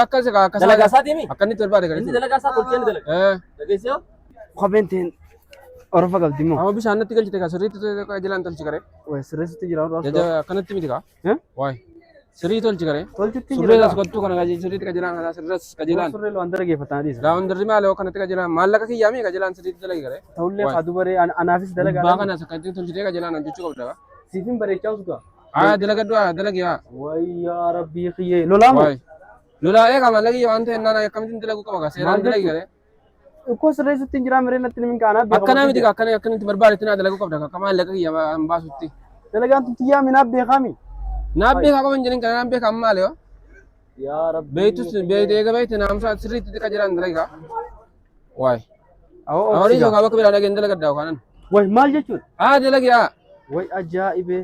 Akkas akkas Dalagaa isaati mi? akkanitti barbaade Inni kan. dalagaa isaa tolchee ni dalaga. Dhageessee? Kopheen teen Orofa qabdi moo? Amma bishaan natti galchite ka sirriitti qajeelaan tolchi garee. Way sirreessitti jira warra Jaja akkanatti miti ka. Waay. Sirrii tolchi garee. Tolchitti Surree jira. as kottu kana gaji sirriitti qajeelaan kana sirras qajeelaan. Surree lo andara geeffataa dhiisa. Gaawwan darri maal yoo kanatti qajeelaan maallaqa kiyyaami qajeelaan sirriitti dalagi garee. Ta'ullee haa dubaree anaafis dalagaa. Gubbaa kana akkatti tolchitee qajeelaan hojjechuu qabda ka. Siifin bareechaa usuka. Dalagaddu dalagi yaa. Way yaa rabbii xiyyee lolaa moo? Waay. Lolaa eegaa maallaqi waan ta'e naan akkamitti dalagu qaba ka seeraan dalagi garee. Ikkoo sirreessitti jira miree natti nimin kaanaa. Akkanaa miti ka akkanitti barbaadetti naa dalagu qabda ka maallaqa kiyyaa an baasutti. Dalagaan tutiyyaa minaaf beekami. Naabbee kaa qaban jedhin kana naabbee kaa maale yoo. Yaa rabbii. Beeytus beeytee beeyte naamsa sirriitti qajeelaan dalagi ka. Waay. Awoo Horii sookaa bakka biraa dhageen dalagaddaa kanan. way maal jechuudha? Dalagi yaa. Way ajaa'ibee.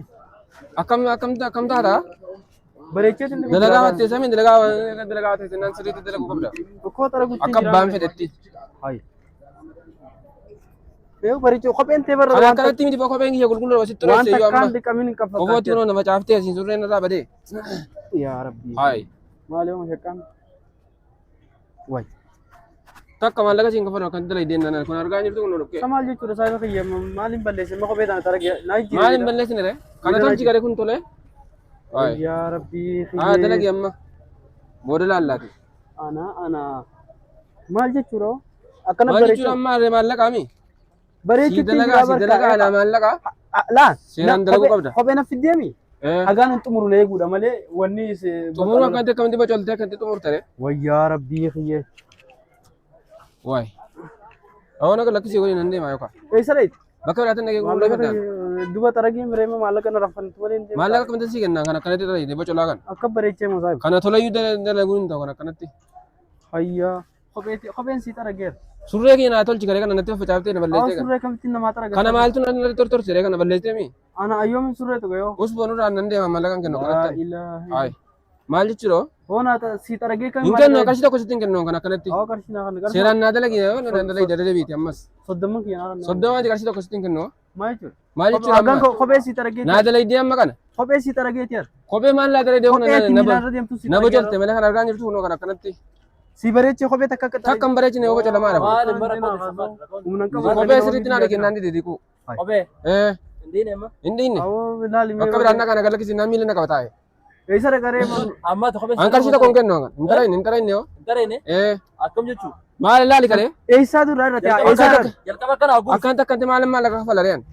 Akkam taata? Bareecheetu inni Dalagaa battee samiin dalagaa battee naan sirriitti dalagu qabda. Ikkoo tara guutti Akka abbaan fedhetti. Hay. Beeku bareechee kopheen tee barra Kan akkanatti miti kopheen kiyya qulqulluu wasitti waan roosee yoo takkaan amma. dhiqamin hin qabu. Kofooti kunoo nama caaftee asiin surreen irraa badee. Yaa rabbii. Hayi. Maal yoo shaqqaan? Way. Takka maallaqa siin kafalu akkanatti dalagdee naan kun argaa jirtu kun dhoqqee. Maal jechuudha saa kiyya maaliin balleesse ma kophee tana tarage naa jira. Maaliin balleessine re? Kana tolchi garee kun tole. Hayi. Yaa rabbii. Dalagi amma. Booda laallaati. Ana. Maal jechuudha? Akkana Maal jechuun amma maallaqa mi? Bareechuutti Si dalagaa ala maallaqa. Laa. Seeraan dalaguu qabda. Kopheen afiddeemi. Hagaan hin xumuru eeguudha malee wanni Xumuruu akkamitti bocoltee akkamitti xumurte re? Wayyaa rabbii kiyye. Waay. Awwan akka lakkisii waliin nan deemaa yookaan. Eessa dheeti? Bakka biraatti nagee gurguruu danda'a. Duba taragee mireema maallaqa na raffantu malee hin deemu. Maallaqa akkamitti sii kenna kan akkanatti dalagdee bocolaa kan. Akka bareechee moo saayibu? Kana tolayyuu dalaguu hin ta'u kan akkanatti. Hayyaa. Kopheen sii tarageera. Surree kiyya naa tolchi garee kana natti faffacaaftee na balleessee kan. Surree kamitti namaa tarageera? Kana maaltu natti tortorsee kana balleessee mi? Ana ayyoomin surreetu gayoo. Usboon irraa nan deema maallaqaan kennu kanatti. Ilaahi. Hayi. Maal jechuudha? Hoona sii taragee kan Hin kennu qarshii tokko sitti hin kennu kan akkanatti. qarshii naa kan Seeraan naa dalagee dalagee dadhabee biiti ammas. 30 kiyya naa kan. 30 qarshii tokko sitti hin kennu. Maal jechuudha? Maal jechuudha Hagaan amma? kophee sii taragee. Naa dalagdee amma kana. Kophee sii taragee tiyaar. Kophee maal laa dalagdee kun Kophee miilarra deemtu sii na bocolte malee kan argaa jirtu kunoo kan akkanatti. Si bareechee kophee takka akka Takka hin bareechine yoo bocola maal Maal hin barbaadu. humna qabu. Kophee sirriitti naa dhageenyaan diddiiqu. Kophee. Hin dhiinne. Awoo ilaali Bakka biraan na kana galakkisi naa miila na qaba taa'e. Eessa dhagaree Amma kophee. An qarshii tokko hin kennu hin tarayne yoo. Dareen akkam jechuun. Maal ilaali kalee? eessaa durraa irratti eessaa Jalqaba kana haguugu. Akkanta akkanti maallaqa kafala re'an.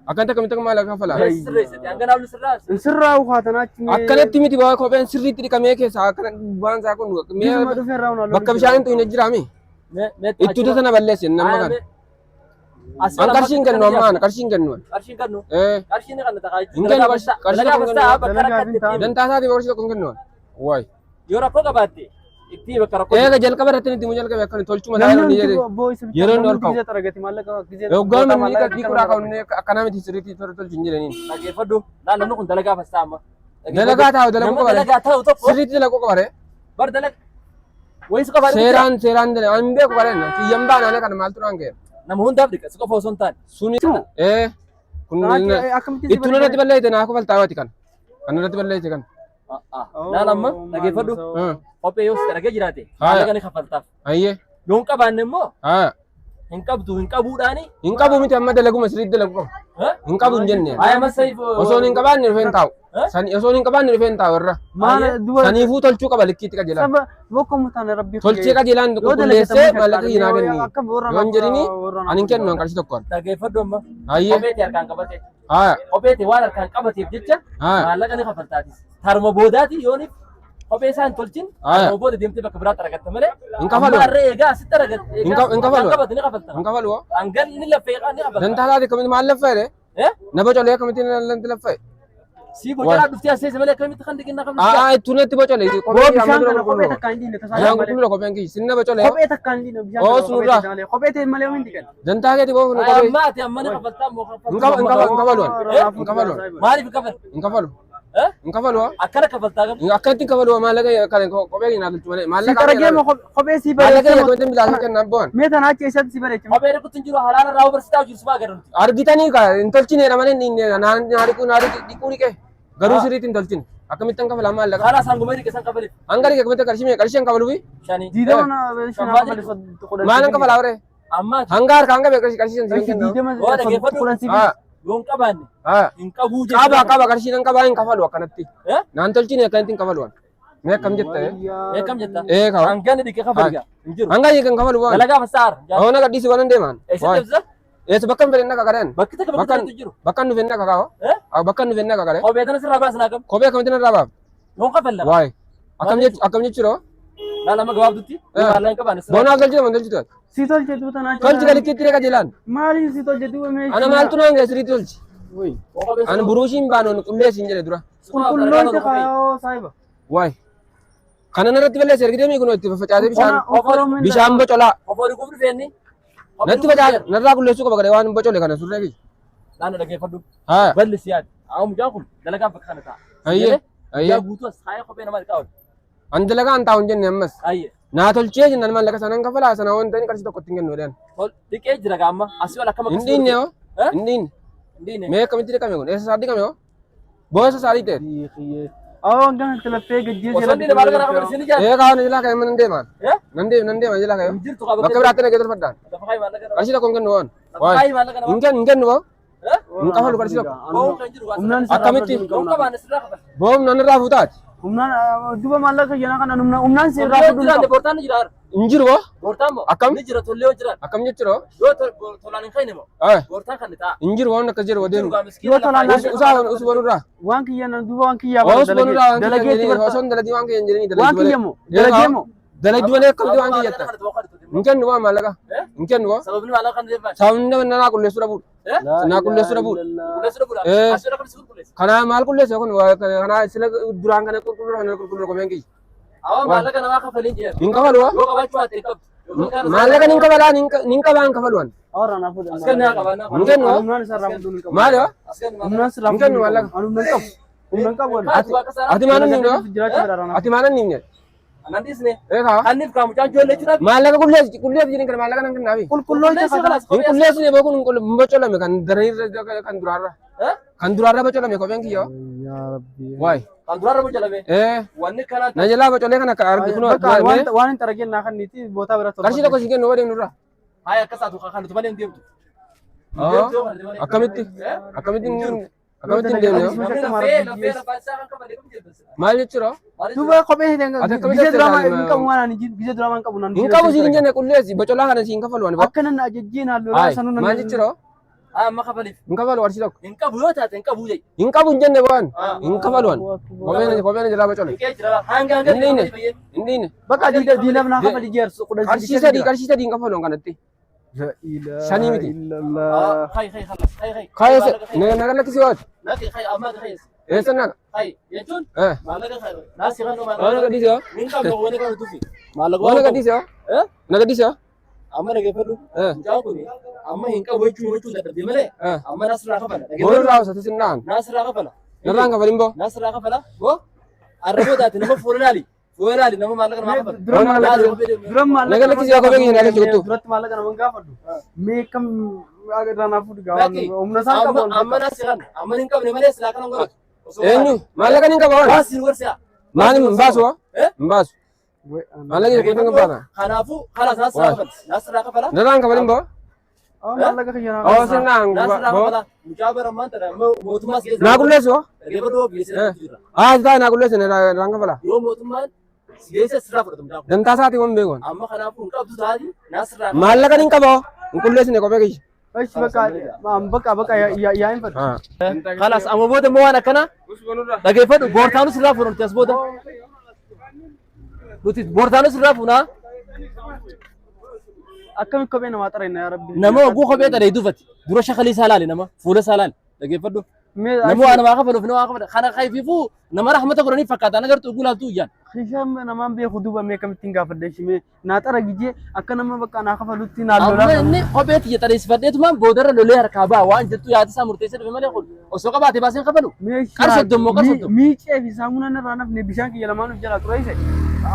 Akkanta akkamitti maallaqa kafala. Sirreessite hanganaaf ni sirraas. sirraa uffaatanaa achi Akkanatti miti baa kopheen sirriitti dhiqamee keessa akkana waan isaa kun Biisuma dhufee irraa unaa bakka bishaan hin jiraami. Ittuuta sana balleessin nama kana. An qarshiin kennu ammaan qarshiin kennu. Qarshiin kennu. Eh. Qarshiin kan takaa Hin kennu qarshii dalagaa tokko bastaa hin bakka rakkatti. dantaa isaatii qarshii tokko hin kennu. Waay. Yoo rakkoo qabaatte itti bakka rakkoo. Eega jalqaba irratti itti jalqabe akkana tolchuma isaa yeroo ni jedhe. Yeroo inni ol ka'u. taragati maallaqa gisee Yoggaan namni dhiquudhaa kan akkanaa miti sirriitti tolchin jedhaniin. Dhageeffadhu. Naannoon kun dalagaa bastaa amma. Dalagaa taa'u dalaguu Nama qaba. dalagaa ta'u tokko. Sirriitti dalaguu qaba. Bar dalag. Wayis qabaa. Seeraan dalagaa. An beeku bareedna. Kiyyaan baanaalee kana maaltu dhaan ga'e. Nama hundaaf dhiqa. Si qofa osoo hin taane. Suni kun ittuu irratti balleeyte naa kofaltaawati kan. Kan irratti balleeyte kan. Laal amma dhageeffadhu. Kophee yoo si argee jiraate. Maallaqa ni kaffaltaaf. Ayyee. Yoo hin qabaanne immoo Haa. hin qabdu hin qabuudhaani. Hin qabu miti amma dalaguma sirriitti dalaguu qaba. Hin qabu hin jenne. Aya masayif. Osoo hin qabaanne dhufee hin taa'u. Osoo hin qabaanne dhufee hin taa'u irra. maal duba Saniifuu tolchuu qaba likkiitti qajeelaan. saba bokko mutaane rabbi Tolchee qajeelaan qulqulleessee maallaqa hinaa kenni. Yoo hin jedhini ani hin kennu qarshii tokkoon. Dhageeffadhu amma. Ayyee. Kopheeti harkaan qabate. Haa. Kopheeti waan harkaan qabateef jecha Haa. maallaqa ni kaffaltaatis. Harma boodaati yooniif kophee isaan tolchin harma booda deemtee bakka biraatti argatta malee. Hin kafalu. Amma harree eegaa asitti argatte. Hin kafalu. Qabate ni kaffalta. Hin kafalu. Hangan ni laffee ni kaffalta. Dantaa isaati akkamitti maal laffa'e? Na bocolee akkamitti lanti laffa'e? Si bocolaa dhuftee asseese malee akkamitti kan dhiqinna qabna. Ittuu natti bocolee. Boo bishaan kana kophee takka hin diine tasaa Bishaan malee qulqulluu kopheen kiyya. Sinna bocolee. kophee takka hin diine bishaan Oo, kana sunurraa. kophee ta'e malee hin diigan Dantaa keeti boo kun kophee. Amma ati amma ni kaffaltaa moo Hin kafalu. Hin kafalu. Maaliif hin kaffal? Hin kafalu. Hin kafalu. Akkana kaffaltaa qabu. Akkatti hin kafalu maallaqa kan kophee hin galchu malee. si Maallaqa taragee moo kophee si maallaqa bareechee akkamitti bilaasa kennan boon. mee tanaa achi eessatti si bareechee Kophee rikutti hin jiru halaala irraa barsiisaa jiru subaa garamti. Argitanii ka hin tolchineedha malee hin dhiquu dhiqee garuu sirriitti hin tolchine. akkamitti kan kafala maallaqa خلاص هنقوم هيك سان قبل hangari akkamitti qarshii kafalu fi شاني diidama shanaa kafale kudhan maalan kafala awre اما hangar kan gabe qarshii san qarshii diidama Waan dhaggeeffadhu. kudhan sibiil يوم قبان إن كابو qaba qarshii nan qaba hin kafalu akkanatti إيه naan tolchine akkanatti hin kafalu mee akkam jette إيه كم جتا kawa هنقول لك خبرك نجرو hangari kan kafalu waan دلقا فسار ona gadhiisi waan deeman إيش تبزر bakka hin fedhenna kakaren بكتك بكتك تجرو bakka hin fedhenna kakao إيه bakka hin fedhenna kakare هو بيتنا سر رباس ناكم kophee akkamitti narraa baaf يوم قبل لا waay akkam jechuudha لا ما جواب دتي لا إنك بان سر bonaaf tolchite man tolchitu si tolchetu tanaa tolchi galitti itti reeka jilaan maaliin si tolchetu meeshaa ana maaltu naan geessirii tolchi Woi. ana buruushiin baanoon qulleessiin jedhe dura Qulqulloota kaayoo saayiba. waay kana narratti balleessa ergidee mii kunoo itti facaasee bishaan bocolaa أفضل يقول فيني natti facaase narraa qulleessuu qaba gadee waan bocole kana surree kiyya لا أنا لقيت فدو haa بل سياد عم جاكم دلقا فكرنا تا ayyee يا ayyee بوتو سايا خبينا ما تقول an dalagaan taa'u hin jenne ammas أيه naa tolchee jennaan maallaqa sanan kafalaa sana wanta inni qarshii tokkotti hin kennu jedhan قول ديك إيش جرا عم أسيو على كم hin dhiinne hoo ها hin dhiinne دينه mee akkamitti dhiqame kun eessa isaa dhiqame hoo boosa saarii ta'e Oo gan talaffee gajjee وصلني لبالك أنا خبر سيني جا kaawwan jilaa ka'e nan deemaan إيه nan deemaan jilaa ka'e نجير تقابل bakka biraatti nagee tolfadhaan دفعي مالك أنا qarshii tokko hin kennu waan دفعي مالك أنا hin kennu hoo ها hin kafalu qarshii tokko هو كان جرو Humnaan akkamitti يوم كمان نسرق boom nan irraa fuutaati humnaan duba maallaqa jenaa kana humnaan si irraa جرا fudhu جرا بورتان جرا hin jiru hoo بورتان مو أكم؟ نجرا توليو جرا akkam jechuudha يو تولان خيني مو hoo بورتان كان تا hin jiru waan akkas jedhu wadeenu جرو مسكين Yoo tolaan usbanurraa waan kiyya duba waan kiyyaa usbanurraa waan dalagee kiyya jedhanii osoo hin dalagii waan kiyya hin jedhanii waan kiyya moo dalagee moo dalagii malee akkamti waan kiyya jetta hin kennu waan maallaqa hin kennu hoo سببني مالك كان دفع sababni naa qulleessuu dhabuudha إيه naa qulleessuu dhabuudha ولا سرق ولا إيه. أسيو لك بسكوت بوليس kanaa maal qulleesse kun kanaa sila duraan kana qulqulluu komeen kiyya أو مالك أنا ما خفلين جير hin kafalu hoo يو كمان شو أتركب maallaqa nin kafalaan nin qabaan kafaluwan Awra na fudhu أسكن يا كمان hin kennu hoo humnaan isa irraa fudhu ni qabu maali hoo أسكن ما humnaan isa irraa hin kennu maallaqa humnaan qabu humnaan qabu ati maalan nimne hoo jiraachuu fedha ati maalan nimne أنا ديسني eekaa خلني في كام جان جول ليش نبي maallaqa qulleessi jedhin kana maallaqa nan kennaafi qulqulloota خلاص hin qulleessine beekun hin bocolame kan daraniirra kan duraarra ها kan duraarra bocolame kopheen kiyya hoo yaa rabbi waay كان درار بوجه لبي واني كان na jalaa bocolee kana argi kunoo waan hin tarageen naa kanniiti bootaa bira qarshii tokko si kennu wadeem nurra هاي كسات وخان تبالين ديمتو akkamitti akkamitti hin deemne hoo maal jechuudha duba kophee hidhan Ati akkamitti gizee duramaa akka hin qabu waan gizee duramaa hin qabu nan hin qabu siin hin jenne qulleessi bocolaa kana siin kafalu ani akka nan ajajjiin halluu Ay, sanuu maal jechuudha اه ما خبلي hin kafalu qarshii tokko ان كبو يوتا ان كبو جاي hin qabu hin jenne waan Ah. hin kafalu an kopheen jalaa bocole كيف جرا هانغ هانغ hin dhiine bakka diinaf naa kafa dijeersu qarshii sadii hin kafalu an kanatti shanii miti هاي هاي خلاص هاي هاي kaayese nagalakkisi waati لكن هاي اما هاي eessa naga هاي يجون eh ما لك هاي ناس يغنوا ما waan nagadhiise hoo من كبو وين كانوا توفي ما لك waan nagadhiise hoo ها nagadhiise hoo اما نجي فلو eh جاكوني اما هنكا وجو وجو ده دي مله eh اما ناس راح فلا boonu irraa usati sinnaan ناس راح فلا narraan kafalin boo ناس راح فلا هو الربودات نما فورنالي نما ما لك ما فلا duram nagalakkisi yaa kophee kiyya nagalakkisi gottu duratti maallaqa nama gaafadhu mee kam irraa naa fudhu humna isaan qabu amma ناس يغن اما هنكا بنمله سلاكنا نقول eenyu maallaqa nin qaba waan بس يورسيا maali hin baasu hoo eh hin baasu maallaqa kiyya kuutan qabaana خنافو خلاص ناس راح فلا narraan kafalin boo maallaqa kiyya oo sinnaan ناس راح boo فلا مجابر ما ترى موتما سيس naa qulleessu hoo ليبدو بيسير taa naa qulleessu narraan kafala يوم موتما سيس سرا فردم جاكو dantaa isaatii waan beekuun اما خنافو نكا بدو تادي ناس راح maallaqa nin qaba hoo hin qulleessine kophee kiyya Aish bakka yaa hin fadhu خلاص اما بوده مو انا كنا دغيفدو بورتانو سرا فرون تيس بوده دوتي بورتانو سرا فونا akkami kophee namaa xarayna yaa rabbi نما غو خبيت ري دوفت درو شخلي سالالي نما فول سالال دغيفدو mee نمو انا ما خفلو فنو خفل خنا خايفيفو نما رحمته قرني فكاتا نغر تو غولال تو يان Hisham namaan beeku duuba mee kamittiin gaafadhe shimee naa xara gijee akka nama bakka naa kafalutti naa lola amma inni kobeet yetare sifadheetu man boodara lolee harkaa baa waan jettu yaati isaa murteessee dhufe malee kun osoo qabaate baaseen kafalu Qar soddommoo qar soddommoo. miicee fi saamunaan irraa nafne bishaan kiyya lamaan of jalaa ture isa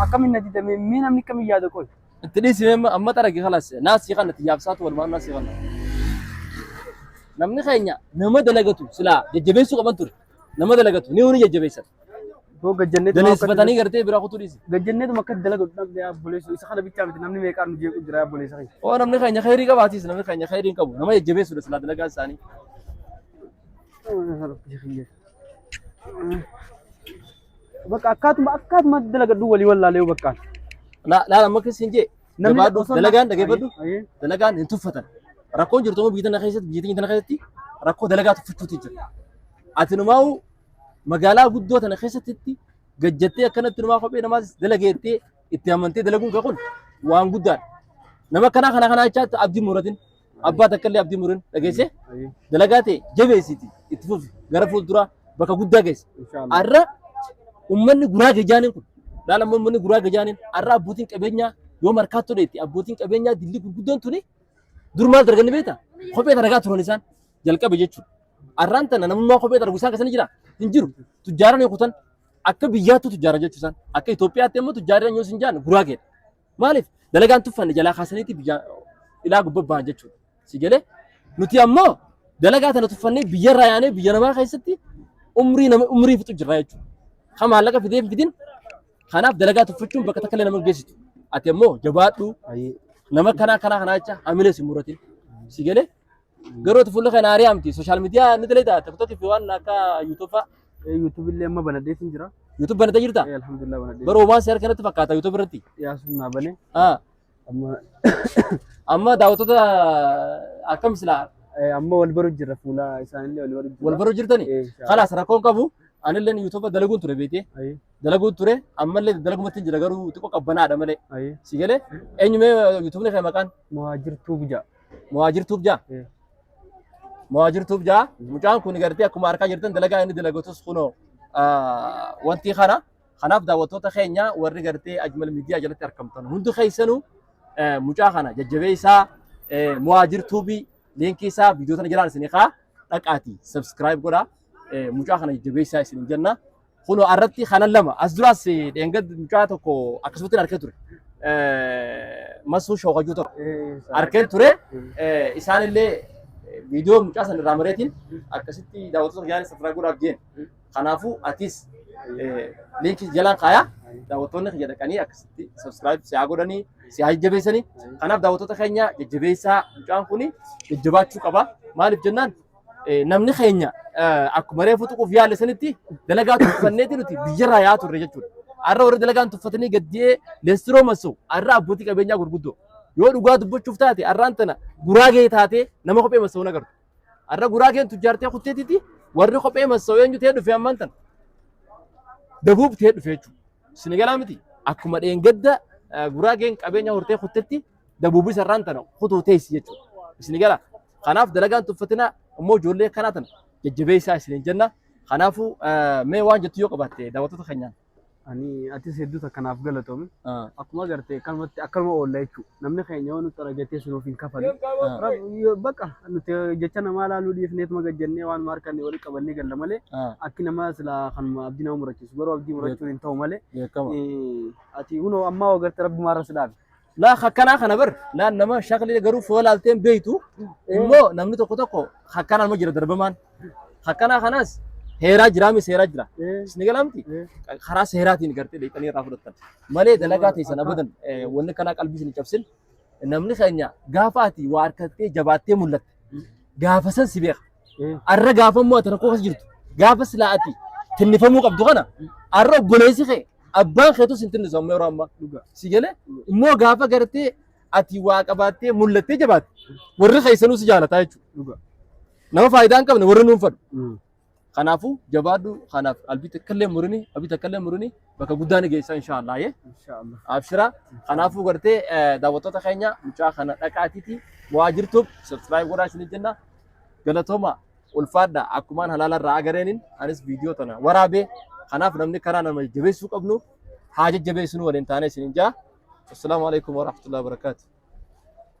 akkamin na didame mee namni kamii yaada qoy itti dhiisime amma taragi khalas naasii kana tiyaabsaatu walumaan naasii kana namni keenya nama dalagatu silaa jajjabeessuu qaban ture nama dalagatu ni huni jajjabeessan Hoo gajjanneetu Daneessifatanii gartee bira kutuu dhiise. gajjanneetu akka dalaga dhabdee obboleessu isa kana bichaa miti namni meeqaan nu jeequ jira obboleessa keenya. Oo namni keenya khayrii qabaatis namni keenya khayrii hin qabu. Nama jajjabeessudha silaa dalagaan isaanii. Bakka akkaatuma dalagadhu walii wallaalee bakkaan. Laala amma keessa hin jee. Gabaadhu dalagaan dhageeffadhu. Ayyee. Dalagaan hin tuffatan. Rakkoon jirtu immoo biyya tana keessatti rakkoo dalagaa tuffachuutu jira. Ati numaa'u magaalaa guddoo tana keessatti gajjattee akkanatti numaa kophee namaas dalageettee itti amantee dalaguun kee kun waan guddaadha. Nama kana jechaatti abdii muratin abbaa takkaallee abdii murin dhageesse dalagaa ta'e jabeessiti itti fufi gara fuulduraa bakka guddaa geesse. Har'a uummanni guraagee jaaniin kun laala uummanni guraagee jaaniin har'a abbootiin qabeenyaa yoo markaattoo dheetti abbootiin qabeenyaa dilli gurguddoon tuni dur maal darganni beektaa kophee dalagaa turan isaan jalqabe jechuudha. Har'aan tana namummaa kophee dalagu isaan keessatti jira hin jiru tujjaaran yoo kutan akka biyyaattu tujjaara jechuusaan akka Itoophiyaatti immoo tujjaaran yoo sin jaan guraageedha. Maaliif dalagaan tuffanne jalaa kaasaniiti biyya ilaa gubbaan jechuudha. Si galee nuti ammoo dalagaa tana tuffannee biyyarraa yaanee biyya namaa keessatti umrii fixu jirra jechuudha. Kan maallaqa fidin kanaaf dalagaa tuffachuun bakka takka illee nama geessitu. Ati ammoo jabaadhu nama kana jecha hamilee si muratin. Si galee garuu fuula kana ari'amti sooshaal miidiyaa ni dalee taate tokkotti fi waan akka yuutuubaa. YouTube illee amma banadhee hin jira. YouTube banatee jirta? Alhamdulillah banadhee. Baroo waan seera kanatti fakkaata YouTube irratti. Yaa sumnaa bane. Amma daawwattoota akkam silaa? Amma wal baruu jirra fuula isaanillee wal baruu jirra. Wal baruu jirtani? Khalaas rakkoon qabu anillee YouTube dalaguun ture beekee. Dalaguun ture ammallee dalagumatti jira garuu xiqqoo qabbanaadha malee. Si galee eenyumee YouTube ni maqaan? Muhaajir Tuubjaa. Muhaajir Tuubjaa? Muhaajir Tuubjaa mucaan kun gartee akkuma harkaa jirtan dalagaa inni dalagatus kunoo wanti kanaaf daawwattoota keenya warri gartee Ajmal Miidiyaa jalatti argamtan hundi keessanuu mucaa kana jajjabeessaa Muhaajir Tuubii liinkii isaa viidiyoo tana jiraan isin kaa dhaqaati subscribe godha mucaa kana jajjabeessaa isin jenna kunoo irratti kanan lama as duraas dheengad mucaa tokko akkasumatti arkee ture masuu shawqajuu tokko arkee ture isaanillee video mucaa san irraa mareetiin akkasitti daawwattoota keenyaaf subscribe godhaaf jeen kanaafuu atis liinkii jalaan kaayaa daawwattoonni keenya dhaqanii akkasitti subscribe si haa godhanii si haa jajjabeessanii kanaaf daawwattoota keenya jajjabeessaa mucaan kuni jajjabaachuu qaba maaliif jennaan namni keenya akkuma reefu tuquuf yaalle sanitti dalagaa tuffanneeti nuti biyyarraa yaa turre jechuudha. Har'a warri dalagaan tuffatanii gaddee leestiroo masoo har'a abbootii qabeenyaa gurguddoo yoo dhugaa dubbachuuf taate har'aan tana guraagee taate nama kophee masoo nagartu. Har'a guraageen tujjaartee kutteetitti warri kophee masoo eenyu ta'ee dhufe ammaan tana dabuub ta'ee dhufe jechuudha. Isin galaa miti akkuma dheengadda guraageen qabeenya hortee kuttetti dabuubis har'aan tana kutuu teessi jechuudha. Isin galaa kanaaf dalagaan tuffatina immoo ijoollee kanaa tana jajjabeessaa isin jenna. Kanaafuu mee waan jettu yoo qabaatte daawwattoota keenyaan. Ani atis hedduuta kanaaf galatoome. Akkuma gartee kanumatti akkanuma oolla jechuudha. Namni keenya yoo nutti argatee sinuuf hin kafalu. Bakka nuti jecha namaa laaluu dhiifneetuma gajjannee waan harkaan walii qabannee galla malee akki nama silaa kanuma abdii nama murachiisu garuu abdii murachuun hin ta'u malee. Ati hunoo ammaa agartee rabbi maarra sidaaf. Laa hakkanaa kana bar laan nama shaqli garuu foolaalteen beeytu immoo namni tokko hakkanaan ma jira darbamaan. Hakkanaa kanaas heeraa jiraami seeraa jira. Isin galamti karaa seeraatiin gartee deeqanii irraa fudhatan. Malee dalagaa teessan abadan wanni kanaa qalbii isin cabsin namni keenya gaafa ati waa harkattee jabaattee mul'atte gaafa san si beeka. Arra gaafa immoo ati rakkoo keessa jirtu gaafa silaa ati tinnifamuu qabdu kana arra obboleessi kee abbaan keetu sin tinnisu amma yeroo ammaa si galee immoo gaafa gartee ati waa qabaattee mul'attee jabaatte warri keessanuu si jaalataa jechuudha. Nama faayidaa hin qabne warri nuun fadhu. Kanaafuu jabaadhu kanaaf abdii takkallee murini bakka guddaan geessaa inshallah Inshallah. Abshira kanaafuu gartee daawwattoota keenya mucaa kana dhaqaatiiti waa jirtuuf subscribe godhaa isin jenna galatooma ulfaadha akkumaan halaala irraa agareeniin anis viidiyoo tana waraabee kanaaf namni karaa nama jabeessuu qabnu haa jajjabeessinu waliin taanee isin jaa. Assalaamu alaykum wa rahmatullahi wa barakatuh.